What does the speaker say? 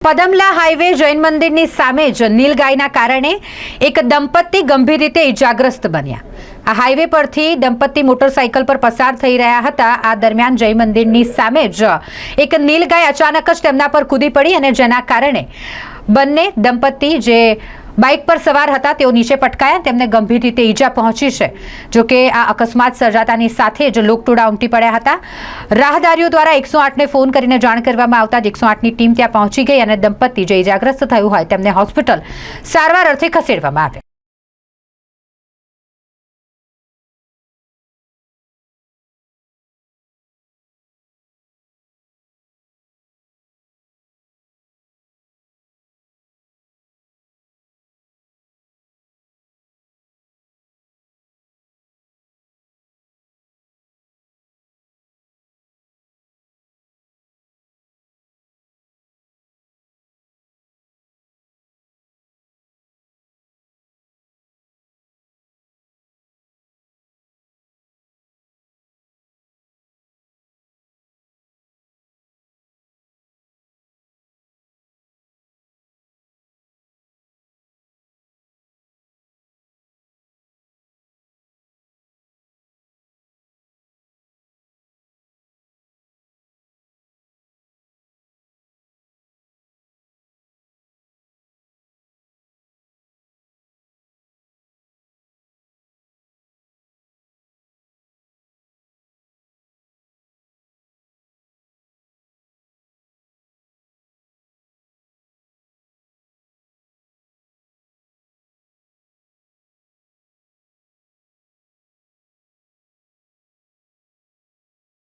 પદમલા highway Jain મંદિરની સામે જ નીલગાયના કારણે એક દંપતી ગંભીર રીતે ઇજાગ્રસ્ત બન્યા। આ હાઈવે પરથી દંપતી મોટરસાઇકલ પર પસાર થઈ રહ્યા હતા। આ દરમિયાન જૈન મંદિરની સામે જ એક નીલગાય અચાનક જ તેમના પર કૂદી પડી અને જેના કારણે બંને દંપતી જે બાઇક પર સવાર હતા તેઓ નીચે પટકાયા, તેમને ગંભીર રીતે ઈજા પહોંચી છે। જો કે આ અકસ્માત સર્જાતાની સાથે જ લોકટોળા ઉમટી પડ્યા હતા। રાહદારીઓ દ્વારા 108ને ફોન કરીને જાણ કરવામાં આવતા જ 108ની ટીમ ત્યાં પહોંચી ગઈ અને દંપતી જે ઈજાગ્રસ્ત થયું હોય તેમને હોસ્પિટલ સારવાર અર્થે ખસેડવામાં આવ્યા।